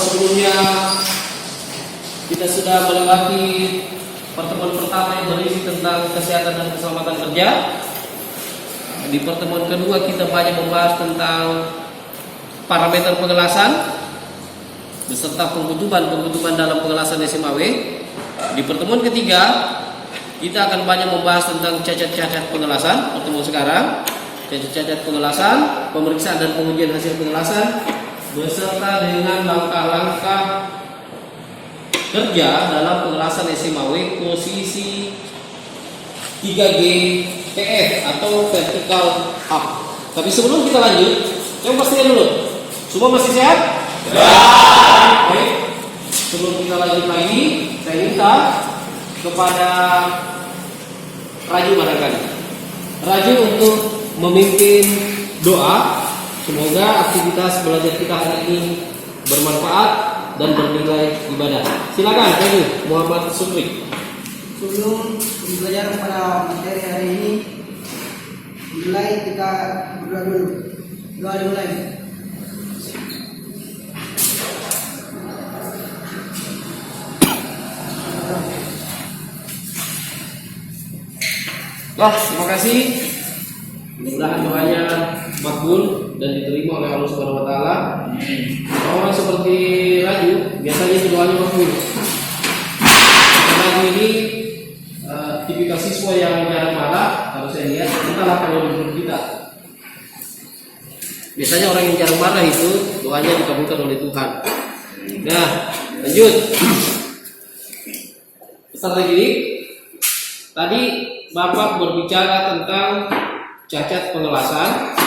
sebelumnya kita sudah melewati pertemuan pertama yang berisi tentang kesehatan dan keselamatan kerja. Di pertemuan kedua kita banyak membahas tentang parameter pengelasan beserta pengkutuban dalam pengelasan SMAW. Di pertemuan ketiga kita akan banyak membahas tentang cacat-cacat pengelasan. Pertemuan sekarang cacat-cacat pengelasan, pemeriksaan dan pengujian hasil pengelasan beserta dengan langkah-langkah kerja dalam pengelasan SMAW posisi 3G TF atau vertical up. Tapi sebelum kita lanjut, coba pastikan dulu semua masih sehat? Ya. Oke. Sebelum kita lanjut lagi, saya minta kepada Raju barangkali Raju untuk memimpin doa. Semoga aktivitas belajar kita hari ini bermanfaat dan bernilai ibadah. Silakan Raju Muhammad Supri. Sebelum belajar pada materi hari ini, mulai kita berdoa dulu. Doa dimulai. Terima kasih. Mudah-mudahan doanya makbul dan diterima oleh Allah Subhanahu wa taala. Orang seperti Raju biasanya doanya makbul. Raju ini tipikal siswa yang jarang marah. Kalau saya lihat, entahlah kalau di grup kita. Biasanya orang yang jarang marah itu doanya dikabulkan oleh Tuhan. Nah, lanjut. Peserta didik, tadi Bapak berbicara tentang cacat pengelasan,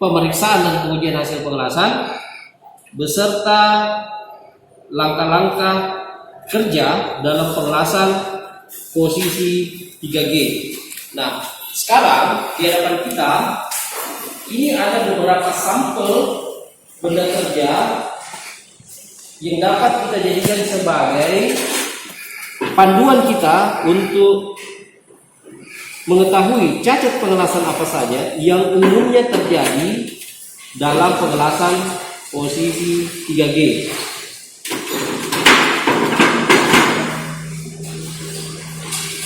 pemeriksaan dan pengujian hasil pengelasan, beserta langkah-langkah kerja dalam pengelasan posisi 3G. Nah, sekarang di hadapan kita ini ada beberapa sampel benda kerja yang dapat kita jadikan sebagai panduan kita untuk mengetahui cacat pengelasan apa saja yang umumnya terjadi dalam pengelasan posisi 3G.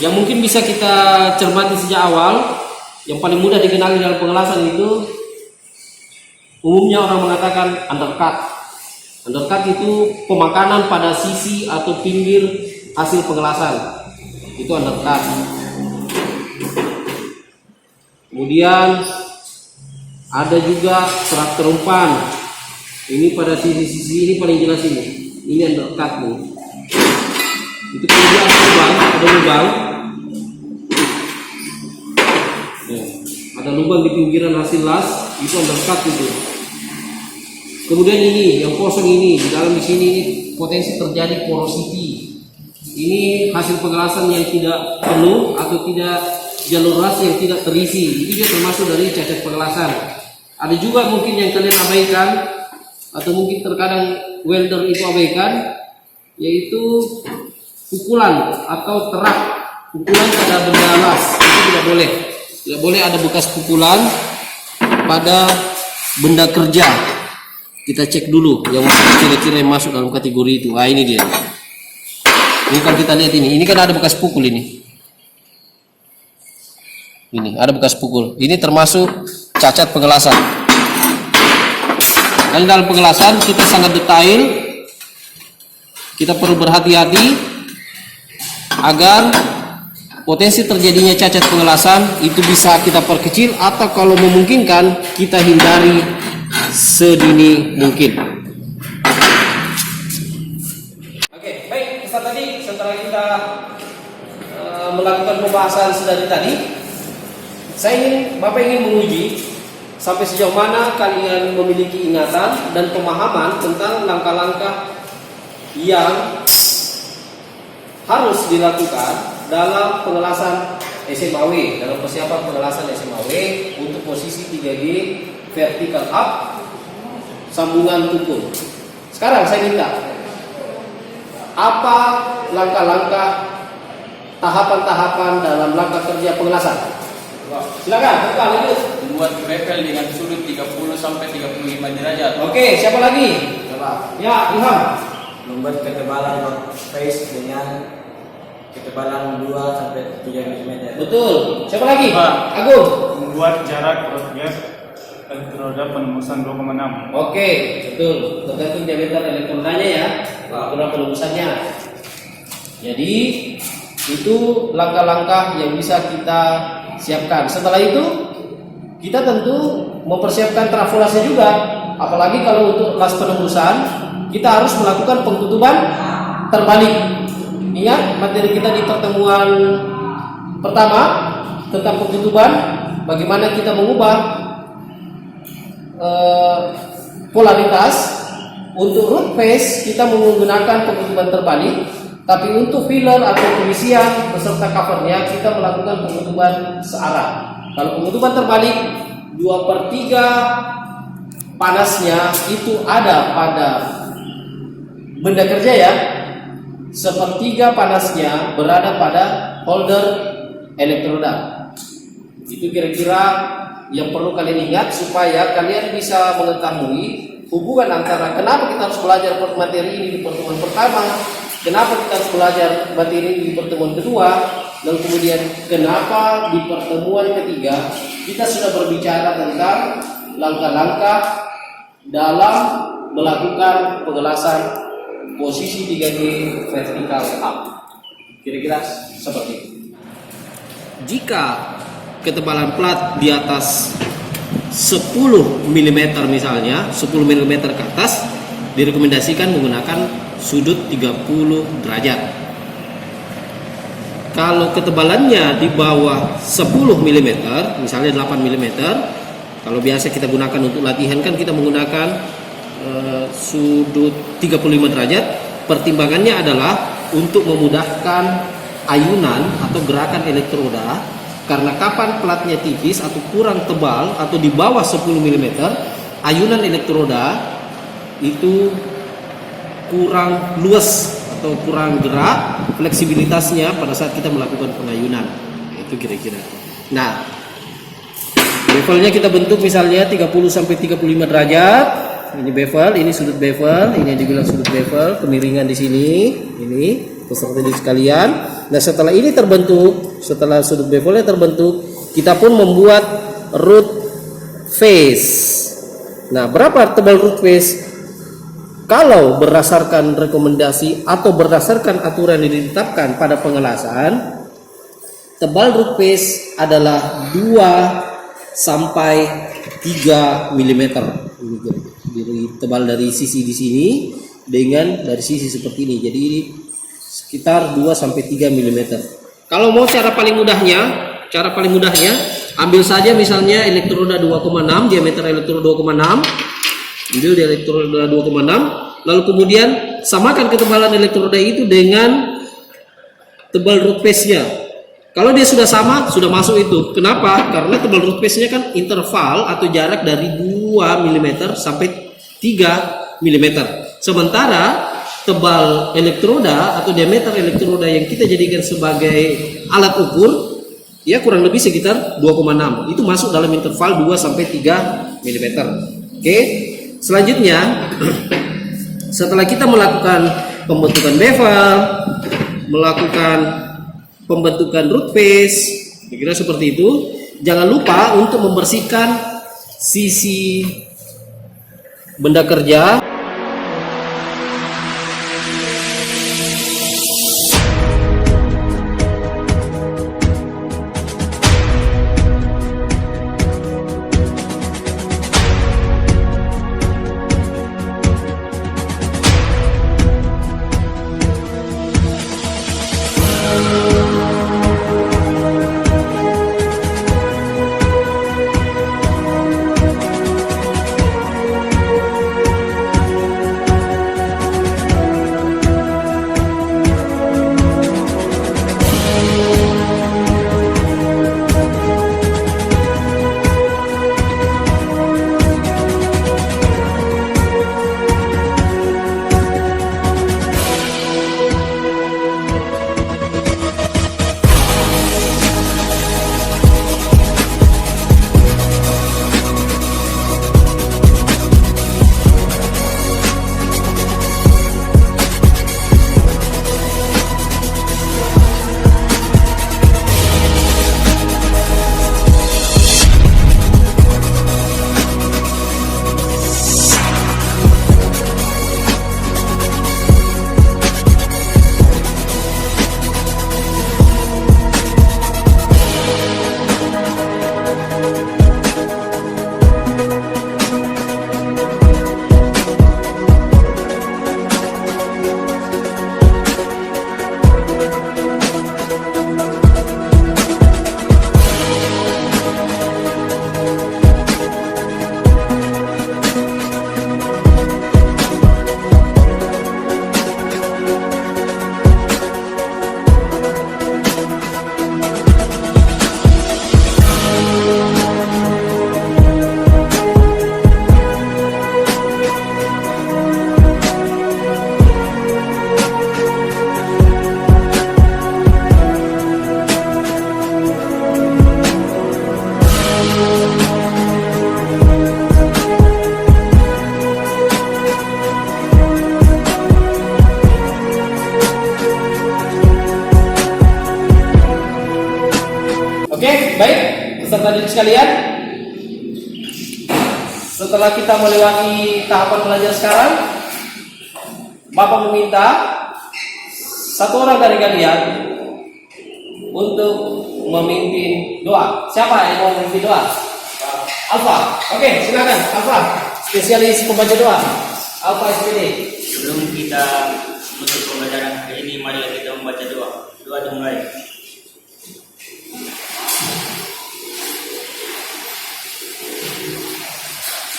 Yang mungkin bisa kita cermati sejak awal, yang paling mudah dikenali dalam pengelasan itu umumnya orang mengatakan undercut. Undercut itu pemakanan pada sisi atau pinggir hasil pengelasan. Itu undercut. Kemudian ada juga serat terumpan. Ini pada sisi-sisi ini paling jelas ini. Ini undercut nih. Itu kemudian ada lubang. Ada lubang di pinggiran hasil las, itu undercut itu. Kemudian ini yang kosong ini di dalam di sini ini potensi terjadi porosity. Ini hasil pengelasan yang tidak penuh atau tidak jalur las yang tidak terisi. Itu juga termasuk dari cacat pengelasan. Ada juga mungkin yang kalian abaikan atau mungkin terkadang welder itu abaikan, yaitu pukulan atau terak pukulan pada benda las. Itu tidak boleh. Tidak boleh ada bekas pukulan pada benda kerja. Kita cek dulu yang kira-kira yang masuk dalam kategori itu. Ah, ini dia. Ini kalau kita lihat ini kan ada bekas pukul ini. Ini ada bekas pukul. Ini termasuk cacat pengelasan. Dan dalam pengelasan kita sangat detail. Kita perlu berhati-hati agar potensi terjadinya cacat pengelasan itu bisa kita perkecil atau kalau memungkinkan kita hindari sedini mungkin. Oke, baik. Tadi setelah kita melakukan pembahasan sedari tadi, Bapak ingin menguji sampai sejauh mana kalian memiliki ingatan dan pemahaman tentang langkah-langkah yang harus dilakukan dalam pengelasan SMAW, dalam persiapan pengelasan SMAW untuk posisi 3G vertical up sambungan tukul. Sekarang saya minta, apa langkah-langkah tahapan-tahapan dalam langkah kerja pengelasan? Silakan, buka lanjut. Membuat grapple dengan sudut 30 sampai 35 derajat. Oke, siapa lagi? Pak. Ya, Ilham. Membuat ketebalan road face dengan ketebalan 2 sampai 3 mm. Betul. Siapa lagi? Pak. Agung. Membuat jarak roadgas elektroda penembusan 2,6. Oke, betul. Tergantung diameter elektrodanya ya. Ukuran penembusannya. Jadi itu langkah-langkah yang bisa kita siapkan. Setelah itu kita tentu mempersiapkan trafolasnya juga. Apalagi kalau untuk las penembusan kita harus melakukan pengkutuban terbalik. Ingat materi kita di pertemuan pertama tentang pengkutuban, bagaimana kita mengubah polaritas. Untuk root face kita menggunakan pengkutuban terbalik, tapi untuk filler atau pengisian beserta covernya kita melakukan pengkutuban searah. Kalau pengkutuban terbalik 2/3 panasnya itu ada pada benda kerja ya, 1/3 panasnya berada pada holder elektroda. Itu kira-kira yang perlu kalian ingat supaya kalian bisa mengetahui hubungan antara kenapa kita harus belajar materi ini di pertemuan pertama, kenapa kita harus belajar materi ini di pertemuan kedua, dan kemudian kenapa di pertemuan ketiga kita sudah berbicara tentang langkah-langkah dalam melakukan pengelasan posisi 3D vertikal up. Kira-kira seperti itu. Jika ketebalan plat di atas 10 mm misalnya, 10 mm ke atas, direkomendasikan menggunakan sudut 30 derajat. Kalau ketebalannya di bawah 10 mm, misalnya 8 mm, kalau biasa kita gunakan untuk latihan kan kita menggunakan sudut 35 derajat. Pertimbangannya adalah untuk memudahkan ayunan atau gerakan elektroda, karena kapan platnya tipis atau kurang tebal atau di bawah 10 mm, ayunan elektroda itu kurang luas atau kurang gerak fleksibilitasnya pada saat kita melakukan pengayunan. Itu kira-kira. Nah, bevelnya kita bentuk misalnya 30 sampai 35 derajat. Ini bevel, ini sudut bevel, ini dibilang sudut bevel, kemiringan di sini, ini peserta didik sekalian. Nah, setelah ini terbentuk, setelah sudut bevelnya terbentuk, kita pun membuat root face. Nah, berapa tebal root face? Kalau berdasarkan rekomendasi atau berdasarkan aturan yang ditetapkan pada pengelasan, tebal root face adalah 2 sampai 3 mm. Jadi tebal dari sisi di sini dengan dari sisi seperti ini. Jadi ini sekitar 2 sampai 3 mm. Kalau mau cara paling mudahnya, ambil saja misalnya elektroda 2,6, diameter elektroda 2,6. Ambil di elektroda 2,6, lalu kemudian samakan ketebalan elektroda itu dengan tebal root face-nya. Kalau dia sudah sama, sudah masuk itu. Kenapa? Karena tebal root face-nya kan interval atau jarak dari 2 mm sampai 3 mm. Sementara tebal elektroda atau diameter elektroda yang kita jadikan sebagai alat ukur ya kurang lebih sekitar 2,6. Itu masuk dalam interval 2 sampai 3 mm. Oke. Selanjutnya, setelah kita melakukan pembentukan bevel, melakukan pembentukan root face, kira-kira seperti itu, jangan lupa untuk membersihkan sisi benda kerja. peserta didik sekalian, setelah kita melewati tahapan belajar sekarang, Bapak meminta satu orang dari kalian untuk memimpin doa. Siapa yang mau memimpin doa? Alfa. Oke, silakan Alfa, spesialis pembaca doa. Alfa SPD. Sebelum kita menutup pembelajaran hari ini, mari kita membaca doa. Doa dimulai.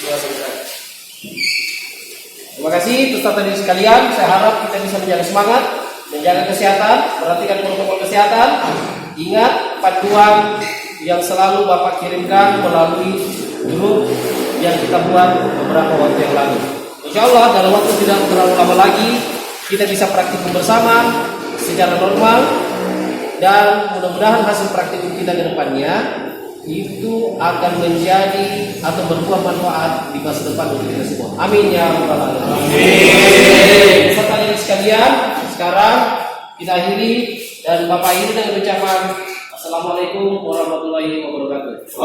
Doa selesai. Terima kasih peserta didik sekalian. Saya harap kita bisa menjaga semangat, menjaga kesehatan, perhatikan protokol kesehatan. Ingat panduan yang selalu Bapak kirimkan melalui grup yang kita buat beberapa waktu yang lalu. Insya Allah dalam waktu tidak terlalu lama lagi kita bisa praktikum bersama secara normal, dan mudah-mudahan hasil praktikum kita ke depannya itu akan menjadi atau berbuah manfaat di masa depan untuk kita semua. Amin ya rabbal alamin. Peserta didik sekalian, sekarang kita akhiri dan Bapak akhiri dengan ucapan Assalamualaikum warahmatullahi wabarakatuh.